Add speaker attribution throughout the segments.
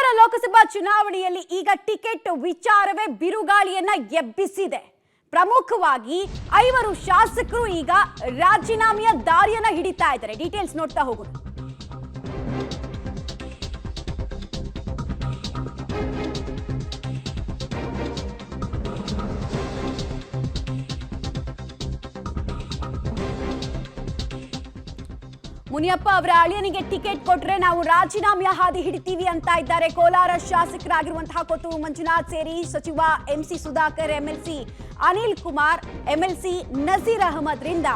Speaker 1: ಕೋಲಾರ ಲೋಕಸಭಾ ಚುನಾವಣೆಯಲ್ಲಿ ಈಗ ಟಿಕೆಟ್ ವಿಚಾರವೇ ಬಿರುಗಾಳಿಯನ್ನ ಎಬ್ಬಿಸಿದೆ. ಪ್ರಮುಖವಾಗಿ 5 ಶಾಸಕರು ಈಗ ರಾಜೀನಾಮೆಯ ದಾರಿಯನ್ನ ಹಿಡಿತಾ ಇದ್ದಾರೆ. ಡೀಟೇಲ್ಸ್ ನೋಡ್ತಾ ಹೋಗೋಣ. ಮುನಿಯಪ್ಪ ಅವರ ಅಳಿಯನಿಗೆ ಟಿಕೆಟ್ ಕೊಟ್ರೆ ನಾವು ರಾಜೀನಾಮೆಯ ಹಾದಿ ಹಿಡಿತೀವಿ ಅಂತ ಇದ್ದಾರೆ. ಕೋಲಾರ ಶಾಸಕರಾಗಿರುವಂತಹ ಕೊತ್ತೂರು ಮಂಜುನಾಥ್ ಸೇರಿ ಸಚಿವ MC Sudhakar, MLC Anil Kumar, MLC Nazeer Ahmed ರಿಂದ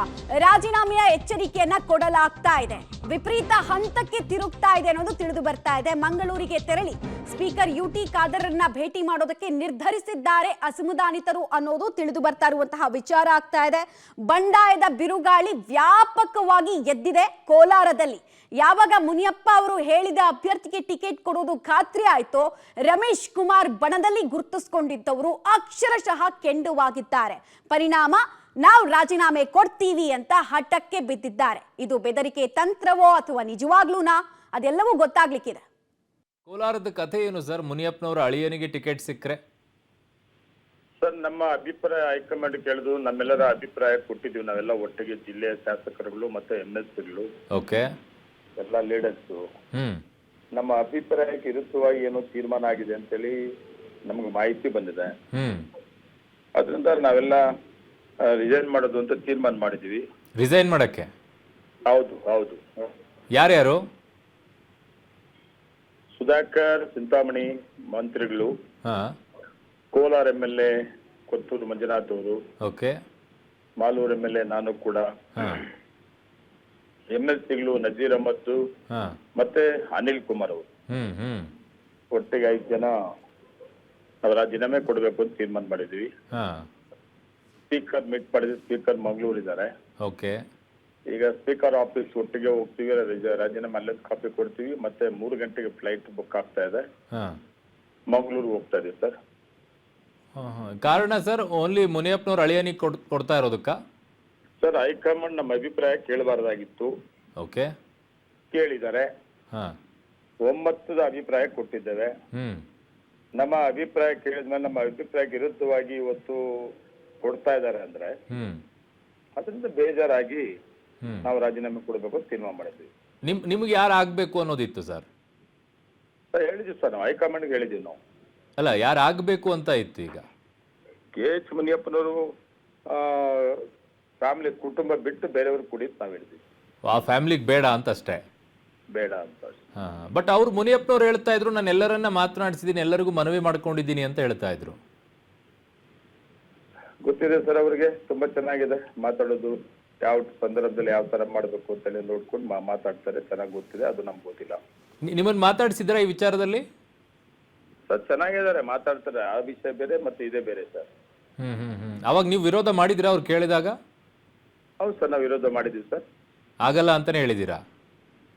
Speaker 1: ರಾಜೀನಾಮೆಯ ಎಚ್ಚರಿಕೆಯನ್ನ ಕೊಡಲಾಗ್ತಾ ಇದೆ. ವಿಪರೀತ ಹಂತಕ್ಕೆ ತಿರುಗ್ತಾ ಇದೆ ಅನ್ನೋದು ತಿಳಿದು ಬರ್ತಾ ಇದೆ. ಮಂಗಳೂರಿಗೆ ತೆರಳಿ ಸ್ಪೀಕರ್ ಯುಟಿ ಖಾದರ್ರನ್ನ ಭೇಟಿ ಮಾಡೋದಕ್ಕೆ ನಿರ್ಧರಿಸಿದ್ದಾರೆ ಅಸಮಾಧಾನಿತರು ಅನ್ನೋದು ತಿಳಿದು ಬರ್ತಾ ಇರುವಂತಹ ವಿಚಾರ ಆಗ್ತಾ ಇದೆ. ಬಂಡಾಯದ ಬಿರುಗಾಳಿ ವ್ಯಾಪಕವಾಗಿ ಎದ್ದಿದೆ ಕೋಲಾರದಲ್ಲಿ. ಯಾವಾಗ ಮುನಿಯಪ್ಪ ಅವರು ಹೇಳಿದ ಅಭ್ಯರ್ಥಿಗೆ ಟಿಕೆಟ್ ಕೊಡೋದು ಖಾತ್ರಿ ಆಯ್ತೋ, ರಮೇಶ್ ಕುಮಾರ್ ಬಣದಲ್ಲಿ ಗುರುತಿಸಿಕೊಂಡಿದ್ದವರು ಅಕ್ಷರಶಃ ಕೆಂಡುವಾಗಿದ್ದಾರೆ. ಪರಿಣಾಮ ನಾವು ರಾಜೀನಾಮೆ ಕೊಡ್ತೀವಿ ಅಂತ ಹಠಕ್ಕೆ ಬಿದ್ದಿದ್ದಾರೆ. ಇದು ಬೆದರಿಕೆ ತಂತ್ರವೋ ಅಥವಾ ನಿಜವಾಗ್ಲೂನಾ, ಅದೆಲ್ಲವೂ ಗೊತ್ತಾಗ್ಲಿಕ್ಕಿದೆ.
Speaker 2: ಕೋಲಾರದ ಕಥೆ ಏನು ಸರ್? ಮುನಿಯಪ್ಪನವರ ಅಳಿಯನಿಗೆ ಟಿಕೆಟ್ ಸಿಕ್ಕರೆ
Speaker 3: ಸರ್, ನಮ್ಮ ಅಭಿಪ್ರಾಯ ಹೈಕಮಾಂಡ್ ಕೇಳಿದ್ರು, ನಮ್ಮೆಲ್ಲರ ಅಭಿಪ್ರಾಯ ಕೊಟ್ಟಿದ್ದೀವಿ. ನಾವೆಲ್ಲ ಒಟ್ಟಿಗೆ ಜಿಲ್ಲೆಯ ಶಾಸಕರುಗಳು ಮತ್ತೆ ಎಂಎಲ್ಸಿಗಳು,
Speaker 2: ಓಕೆ,
Speaker 3: ಎಲ್ಲ ಲೀಡರ್ಸ್ ನಮ್ಮ ಅಭಿಪ್ರಾಯಕ್ಕೆ ವಿರುದ್ಧವಾಗಿ ಏನೋ ತೀರ್ಮಾನ ಆಗಿದೆ ಅಂತೇಳಿ ನಮ್ಗೆ ಮಾಹಿತಿ ಬಂದಿದೆ. ಅದರಿಂದ ನಾವೆಲ್ಲ ರಿಸೈನ್ ಮಾಡೋದು ಅಂತ ತೀರ್ಮಾನ ಮಾಡಿದೀವಿ.
Speaker 2: ರಿಸೈನ್ ಮಾಡಕ್ಕೆ?
Speaker 3: ಹೌದು ಹೌದು.
Speaker 2: ಯಾರ್ಯಾರು?
Speaker 3: ಸುಧಾಕರ್, ಚಿಂತಾಮಣಿ ಮಂತ್ರಿಗಳು, ಕೋಲಾರ MLA ಕೊತ್ತೂರು ಮಂಜುನಾಥ್ ಅವರು,
Speaker 2: ಓಕೆ,
Speaker 3: ಮಾಲೂರು MLA ನಾನು ಕೂಡ, ಎಂಎಲ್ಸಿಗಳು ನಜೀರ್ ಅಹಮದ್ ಮತ್ತೆ ಅನಿಲ್ ಕುಮಾರ್ ಅವರು, ಒಟ್ಟಿಗೆ 5 ಜನ ನಾವು ರಾಜೀನಾಮೆ ಕೊಡಬೇಕು ಅಂತ ತೀರ್ಮಾನ ಮಾಡಿದ್ವಿ. ಸ್ಪೀಕರ್ ಮೀಟ್ ಮಾಡಿದ್ವಿ. ಸ್ಪೀಕರ್ ಮಂಗಳೂರು ಇದ್ದಾರೆ.
Speaker 2: ಓಕೆ, ಈಗ
Speaker 3: ಸ್ಪೀಕರ್ ಆಫೀಸ್ ಒಟ್ಟಿಗೆ ಹೋಗ್ತೀವಿ, ರಾಜೀನಾಮೆ ಅಲ್ಲೊಂದು ಕಾಪಿ ಕೊಡ್ತೀವಿ. ಮತ್ತೆ 3 ಗಂಟೆಗೆ ಫ್ಲೈಟ್ ಬುಕ್ ಆಗ್ತಾ ಇದೆ, ಮಂಗಳೂರು ಹೋಗ್ತಾ ಇದೀವಿ ಸರ್.
Speaker 2: ಕಾರಣ ಸರ್ ಓನ್ಲಿ ಮುನಿಯಪ್ಪನವ್ರ ಅಳಿಯನಿಗೆ ಕೊಡ್ತಾ ಇರೋದಕ್ಕ?
Speaker 3: ಸರ್, ಹೈಕಮಾಂಡ್ ನಮ್ಮ ಅಭಿಪ್ರಾಯ ಕೇಳಬಾರ್ದಾಗಿತ್ತು.
Speaker 2: ಓಕೆ,
Speaker 3: ಕೇಳಿದ್ದಾರೆ. ಒಮ್ಮತದ ಅಭಿಪ್ರಾಯ ಕೊಟ್ಟಿದ್ದೇವೆ. ನಮ್ಮ ಅಭಿಪ್ರಾಯ ಕೇಳಿದ್ಮೇಲೆ ನಮ್ಮ ಅಭಿಪ್ರಾಯಕ್ಕೆ ವಿರುದ್ಧವಾಗಿ ಇವತ್ತು ಕೊಡ್ತಾ ಇದ್ದಾರೆ ಅಂದ್ರೆ ಅದರಿಂದ ಬೇಜಾರಾಗಿ ನಾವು ರಾಜೀನಾಮೆ ಕೊಡಬೇಕು ಅಂತ ತೀರ್ಮಾನ ಮಾಡಿದ್ವಿ.
Speaker 2: ನಿಮ್ಗೆ ಯಾರು ಆಗ್ಬೇಕು ಅನ್ನೋದಿತ್ತು ಸರ್?
Speaker 3: ಹೇಳಿದ್ವಿ ಸರ್, ನಾವು ಹೈಕಮಾಂಡ್ಗೆ ಹೇಳಿದ್ವಿ. ನಾವು
Speaker 2: ಅಲ್ಲ, ಯಾರು ಆಗ್ಬೇಕು ಅಂತ ಇತ್ತು. ಈಗ
Speaker 3: KH ಮುನಿಯಪ್ಪನವರು ಫ್ಯಾಮಿಲಿ ಕುಟುಂಬ ಬಿಟ್ಟು ಬೇರೆಯವ್ರು ಕುಡಿ ನಾವು ಹೇಳಿದ್ವಿ.
Speaker 2: ಆ ಫ್ಯಾಮಿಲಿಗೆ ಬೇಡ ಅಂತ ಅಷ್ಟೇ?
Speaker 3: ಬೇಡ ಅಂತ.
Speaker 2: ಬಟ್ ಅವ್ರು ಮುನಿಯಪ್ಪನವ್ರು ಹೇಳ್ತಾ ಇದ್ರು, ನಾನು ಎಲ್ಲರನ್ನ ಮಾತನಾಡಿಸಿದ್ದೀನಿ, ಎಲ್ಲರಿಗೂ ಮನವಿ ಮಾಡ್ಕೊಂಡಿದ್ದೀನಿ ಅಂತ ಹೇಳ್ತಾ ಇದ್ರು.
Speaker 3: ಗೊತ್ತಿದೆ ಸರ್, ಅವರಿಗೆ ತುಂಬಾ ಚೆನ್ನಾಗಿದೆ ಮಾತಾಡೋದು. ಯಾವ ಸಂದರ್ಭದಲ್ಲಿ ಯಾವ ತರ ಮಾಡ್ಬೇಕು ಅಂತೇಳಿ ನೋಡ್ಕೊಂಡು ಮಾತಾಡ್ತಾರೆ. ಚೆನ್ನಾಗಿ ಗೊತ್ತಿದೆ, ಅದು ನಮ್ಗೆ ಗೊತ್ತಿಲ್ಲ.
Speaker 2: ನಿಮ್ಮನ್ನ ಮಾತಾಡ್ಸಿದ್ರ ಈ ವಿಚಾರದಲ್ಲಿ?
Speaker 3: ಸರ್, ಚೆನ್ನಾಗಿದ್ದಾರೆ, ಮಾತಾಡ್ತಾರೆ. ಆ ವಿಷಯ ಬೇರೆ ಮತ್ತೆ ಇದೇ ಬೇರೆ ಸರ್.
Speaker 2: ಅವಾಗ ನೀವು ವಿರೋಧ ಮಾಡಿದಿರಾ ಅವ್ರು ಕೇಳಿದಾಗ?
Speaker 3: ಹೌದು ಸರ್, ನಾವು ವಿರೋಧ ಮಾಡಿದೀವಿ ಸರ್.
Speaker 2: ಆಗಲ್ಲ ಅಂತಾನೆ ಹೇಳಿದೀರಾ?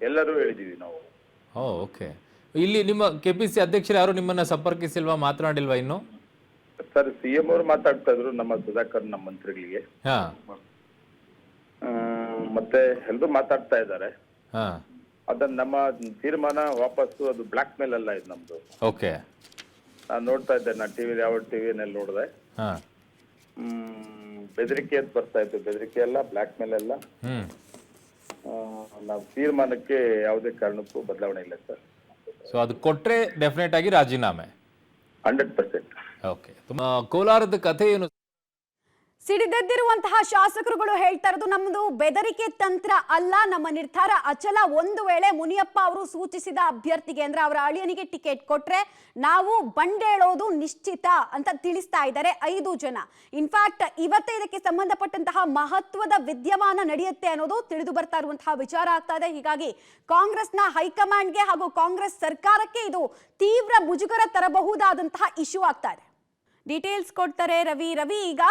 Speaker 3: ಎಲ್ಲರೂ ಹೇಳಿದೀವಿ ನಾವು.
Speaker 2: ಓಕೆ. ಇಲ್ಲಿ ನಿಮ್ಮ KPC ಅಧ್ಯಕ್ಷರು ಯಾರು ನಿಮ್ಮನ್ನ ಸಂಪರ್ಕಿಸಿಲ್ವಾ, ಮಾತನಾಡಿಲ್ವಾ ಇನ್ನು?
Speaker 3: ಸರ್, CM ಅವರು ಮಾತಾಡ್ತಾ ಇದ್ರು ನಮ್ಮ ಸುಧಾಕರ್, ನಮ್ಮ ಮಂತ್ರಿಗಳಿಗೆ. ಮತ್ತೆ ಎಲ್ಲರೂ ಮಾತಾಡ್ತಾ ಇದ್ದಾರೆ. ಅದನ್ನ ನಮ್ಮ ತೀರ್ಮಾನ ವಾಪಸ್ಸು, ಅದು ಬ್ಲಾಕ್ ಮೇಲ್ ಅಲ್ಲ ಇದು ನಮ್ದು.
Speaker 2: ಓಕೆ,
Speaker 3: ನಾನು ನೋಡ್ತಾ ಇದ್ದೆ, ನಾನು ಟಿವಿ ಯಾವ ಟಿವಿನಲ್ಲಿ ನೋಡಿದೆ. ಬೆದರಿಕೆ ಅಂತ ಬರ್ತಾ ಇತ್ತು. ಬೆದರಿಕೆ ಅಲ್ಲ, ಬ್ಲಾಕ್ ಮೇಲ್ ಅಲ್ಲ. ನಾವು ತೀರ್ಮಾನಕ್ಕೆ ಯಾವುದೇ ಕಾರಣಕ್ಕೂ ಬದಲಾವಣೆ ಇಲ್ಲ ಸರ್.
Speaker 2: ಸೊ ಅದು ಕೊಟ್ರೆ ಡೆಫಿನೆಟ್ ಆಗಿ ರಾಜೀನಾಮೆ
Speaker 3: 100%.
Speaker 2: ಓಕೆ. ಕೋಲಾರದ ಕಥೆ ಏನು?
Speaker 1: ಸಿಡಿದೆದ್ದಿರುವಂತಹ ಶಾಸಕರುಗಳು ಹೇಳ್ತಾ ಇರೋದು, ನಮ್ಮದು ಬೆದರಿಕೆ ತಂತ್ರ ಅಲ್ಲ, ನಮ್ಮ ನಿರ್ಧಾರ ಅಚಲ. ಒಂದು ವೇಳೆ ಮುನಿಯಪ್ಪ ಅವರು ಸೂಚಿಸಿದ ಅಭ್ಯರ್ಥಿಗೆ ಅಂದ್ರೆ ಅವರ ಅಳಿಯನಿಗೆ ಟಿಕೆಟ್ ಕೊಟ್ರೆ ನಾವು ಬಂಡೇಳೋದು ನಿಶ್ಚಿತ ಅಂತ ತಿಳಿಸ್ತಾ ಇದ್ದಾರೆ 5 ಜನ. ಇನ್ಫ್ಯಾಕ್ಟ್ ಇವತ್ತೇ ಇದಕ್ಕೆ ಸಂಬಂಧಪಟ್ಟಂತಹ ಮಹತ್ವದ ವಿದ್ಯಮಾನ ನಡೆಯುತ್ತೆ ಅನ್ನೋದು ತಿಳಿದು ಬರ್ತಾ ಇರುವಂತಹ ವಿಚಾರ ಆಗ್ತಾ ಇದೆ. ಹೀಗಾಗಿ ಕಾಂಗ್ರೆಸ್ನ ಹೈಕಮಾಂಡ್ಗೆ ಹಾಗೂ ಕಾಂಗ್ರೆಸ್ ಸರ್ಕಾರಕ್ಕೆ ಇದು ತೀವ್ರ ಮುಜುಗರ ತರಬಹುದಾದಂತಹ ಇಶ್ಯೂ ಆಗ್ತಾ ಇದೆ. ಡೀಟೇಲ್ಸ್ ಕೊಡ್ತಾರೆ ರವಿ. ಈಗ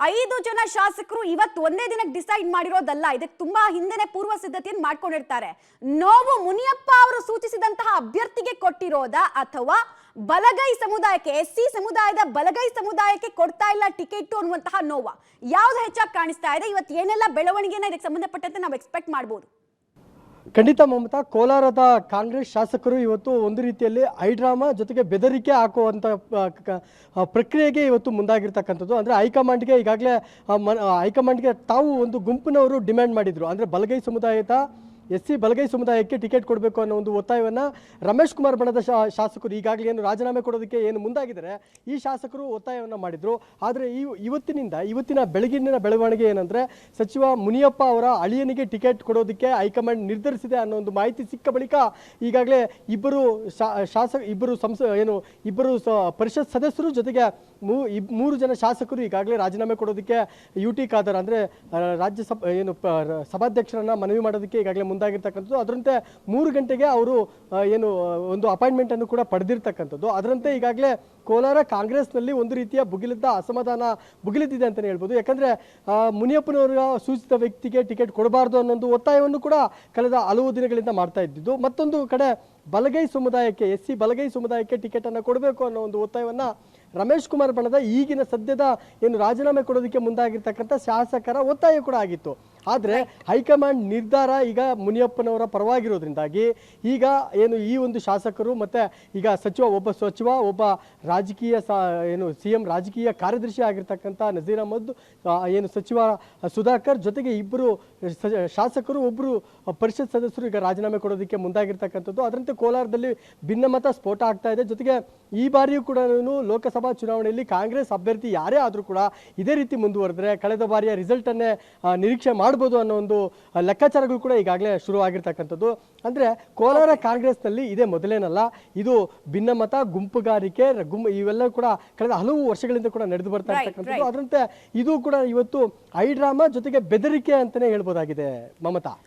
Speaker 1: 5 ಜನ ಶಾಸಕರು ಇವತ್ತು ಒಂದೇ ದಿನಕ್ಕೆ ಡಿಸೈಡ್ ಮಾಡಿರೋದಲ್ಲ, ಇದಕ್ಕೆ ತುಂಬಾ ಹಿಂದೆನೆ ಪೂರ್ವ ಸಿದ್ಧತೆಯನ್ನು ಮಾಡ್ಕೊಂಡಿರ್ತಾರೆ. ನೋವು ಮುನಿಯಪ್ಪ ಅವರು ಸೂಚಿಸಿದಂತಹ ಅಭ್ಯರ್ಥಿಗೆ ಕೊಟ್ಟಿರೋದಾ ಅಥವಾ ಬಲಗೈ ಸಮುದಾಯಕ್ಕೆ, SC ಸಮುದಾಯದ ಬಲಗೈ ಸಮುದಾಯಕ್ಕೆ ಕೊಡ್ತಾ ಇಲ್ಲ ಟಿಕೆಟ್ ಅನ್ನುವಂತಹ ನೋವ ಯಾವ್ದು ಹೆಚ್ಚಾಗಿ ಕಾಣಿಸ್ತಾ ಇದೆ? ಇವತ್ತು ಏನೆಲ್ಲ ಬೆಳವಣಿಗೆನ ಇದಕ್ಕೆ ಸಂಬಂಧಪಟ್ಟಂತೆ ನಾವು ಎಕ್ಸ್ಪೆಕ್ಟ್ ಮಾಡಬಹುದು?
Speaker 4: ಖಂಡಿತ ಮಮತಾ, ಕೋಲಾರದ ಕಾಂಗ್ರೆಸ್ ಶಾಸಕರು ಇವತ್ತು ಒಂದು ರೀತಿಯಲ್ಲಿ ಹೈಡ್ರಾಮಾ ಜೊತೆಗೆ ಬೆದರಿಕೆ ಹಾಕುವಂಥ ಪ್ರಕ್ರಿಯೆಗೆ ಇವತ್ತು ಮುಂದಾಗಿರ್ತಕ್ಕಂಥದ್ದು. ಅಂದರೆ ಹೈಕಮಾಂಡ್ಗೆ ಈಗಾಗಲೇ ಹೈಕಮಾಂಡ್ಗೆ ತಾವು ಒಂದು ಗುಂಪಿನವರು ಡಿಮ್ಯಾಂಡ್ ಮಾಡಿದರು. ಅಂದರೆ ಬಲಗೈ ಸಮುದಾಯದ SC ಬಲಗೈ ಸಮುದಾಯಕ್ಕೆ ಟಿಕೆಟ್ ಕೊಡಬೇಕು ಅನ್ನೋ ಒಂದು ಒತ್ತಾಯವನ್ನು ರಮೇಶ್ ಕುಮಾರ್ ಬಣದ ಶಾಸಕರು ಈಗಾಗಲೇ ಏನು ರಾಜೀನಾಮೆ ಕೊಡೋದಕ್ಕೆ ಏನು ಮುಂದಾಗಿದ್ದಾರೆ ಈ ಶಾಸಕರು ಒತ್ತಾಯವನ್ನು ಮಾಡಿದರು. ಆದರೆ ಇವತ್ತಿನ ಬೆಳಗಿನ ಬೆಳವಣಿಗೆ ಏನಂದರೆ ಸಚಿವ ಮುನಿಯಪ್ಪ ಅವರ ಅಳಿಯನಿಗೆ ಟಿಕೆಟ್ ಕೊಡೋದಕ್ಕೆ ಹೈಕಮಾಂಡ್ ನಿರ್ಧರಿಸಿದೆ ಅನ್ನೋ ಒಂದು ಮಾಹಿತಿ ಸಿಕ್ಕ ಬಳಿಕ ಈಗಾಗಲೇ ಇಬ್ಬರು ಪರಿಷತ್ ಸದಸ್ಯರು ಜೊತೆಗೆ 3 ಜನ ಶಾಸಕರು ಈಗಾಗಲೇ ರಾಜೀನಾಮೆ ಕೊಡೋದಕ್ಕೆ UT ಖಾದರ್ ಅಂದರೆ ಸಭಾಧ್ಯಕ್ಷರನ್ನ ಮನವಿ ಮಾಡೋದಕ್ಕೆ ಈಗಾಗಲೇ ಮುಂದಾಗಿರ್ತಕ್ಕಂಥದ್ದು. ಅದರಂತೆ 3 ಗಂಟೆಗೆ ಅವರು ಒಂದು ಅಪಾಯಿಂಟ್ಮೆಂಟ್ ಅನ್ನು ಕೂಡ ಪಡೆದಿರ್ತಕ್ಕಂಥದ್ದು. ಅದರಂತೆ ಈಗಾಗಲೇ ಕೋಲಾರ ಕಾಂಗ್ರೆಸ್ನಲ್ಲಿ ಒಂದು ರೀತಿಯ ಅಸಮಾಧಾನ ಭುಗಿಲಿದ್ದಿದೆ ಅಂತಲೇ ಹೇಳ್ಬೋದು. ಯಾಕಂದರೆ ಮುನಿಯಪ್ಪನವರ ಸೂಚಿತ ವ್ಯಕ್ತಿಗೆ ಟಿಕೆಟ್ ಕೊಡಬಾರ್ದು ಅನ್ನೋ ಒತ್ತಾಯವನ್ನು ಕೂಡ ಕಳೆದ ಹಲವು ದಿನಗಳಿಂದ ಮಾಡ್ತಾ ಇದ್ದಿದ್ದು. ಮತ್ತೊಂದು ಕಡೆ ಬಲಗೈ ಸಮುದಾಯಕ್ಕೆ SC ಬಲಗೈ ಸಮುದಾಯಕ್ಕೆ ಟಿಕೆಟ್ ಅನ್ನು ಕೊಡಬೇಕು ಅನ್ನೋ ಒಂದು ಒತ್ತಾಯವನ್ನ ರಮೇಶ್ ಕುಮಾರ್ ಬಣದ ಈಗಿನ ಸದ್ಯದ ರಾಜೀನಾಮೆ ಕೊಡೋದಕ್ಕೆ ಮುಂದಾಗಿರ್ತಕ್ಕಂಥ ಶಾಸಕರ ಒತ್ತಾಯ ಕೂಡ ಆಗಿತ್ತು. ಆದರೆ ಹೈಕಮಾಂಡ್ ನಿರ್ಧಾರ ಈಗ ಮುನಿಯಪ್ಪನವರ ಪರವಾಗಿರೋದ್ರಿಂದಾಗಿ ಈಗ ಈ ಒಂದು ಶಾಸಕರು ಮತ್ತೆ ಈಗ ಒಬ್ಬ ರಾಜಕೀಯ CM ರಾಜಕೀಯ ಕಾರ್ಯದರ್ಶಿ ಆಗಿರ್ತಕ್ಕಂಥ ನಜೀರ್ ಅಹಮದ್, ಸಚಿವ ಸುಧಾಕರ್ ಜೊತೆಗೆ ಇಬ್ಬರು ಶಾಸಕರು, ಒಬ್ಬರು ಪರಿಷತ್ ಸದಸ್ಯರು ಈಗ ರಾಜೀನಾಮೆ ಕೊಡೋದಕ್ಕೆ ಮುಂದಾಗಿರ್ತಕ್ಕಂಥದ್ದು. ಅದರಂತೆ ಕೋಲಾರದಲ್ಲಿ ಭಿನ್ನಮತ ಸ್ಫೋಟ ಆಗ್ತಾ ಇದೆ. ಜೊತೆಗೆ ಈ ಬಾರಿಯೂ ಕೂಡ ಲೋಕಸಭಾ ಚುನಾವಣೆಯಲ್ಲಿ ಕಾಂಗ್ರೆಸ್ ಅಭ್ಯರ್ಥಿ ಯಾರೇ ಆದರೂ ಕೂಡ ಇದೇ ರೀತಿ ಮುಂದುವರೆದ್ರೆ ಕಳೆದ ಬಾರಿಯ ರಿಸಲ್ಟ್ ಅನ್ನೇ ನಿರೀಕ್ಷೆ ಮಾಡಬಹುದು ಅನ್ನೋ ಒಂದು ಲೆಕ್ಕಾಚಾರಗಳು ಕೂಡ ಈಗಾಗಲೇ ಶುರು ಆಗಿರ್ತಕ್ಕಂಥದ್ದು. ಅಂದ್ರೆ ಕೋಲಾರ ಕಾಂಗ್ರೆಸ್ನಲ್ಲಿ ಇದೇ ಮೊದಲೇನಲ್ಲ, ಇದು ಭಿನ್ನಮತ, ಗುಂಪುಗಾರಿಕೆ, ಇವೆಲ್ಲ ಕೂಡ ಕಳೆದ ಹಲವು ವರ್ಷಗಳಿಂದ ಕೂಡ ನಡೆದು ಬರ್ತಾ ಇರ್ತಕ್ಕಂಥದ್ದು. ಅದರಂತೆ ಇದು ಕೂಡ ಇವತ್ತು ಹೈಡ್ರಾಮಾ ಜೊತೆಗೆ ಬೆದರಿಕೆ ಅಂತಾನೆ ಹೇಳ್ಬೋದಾಗಿದೆ ಮಮತಾ.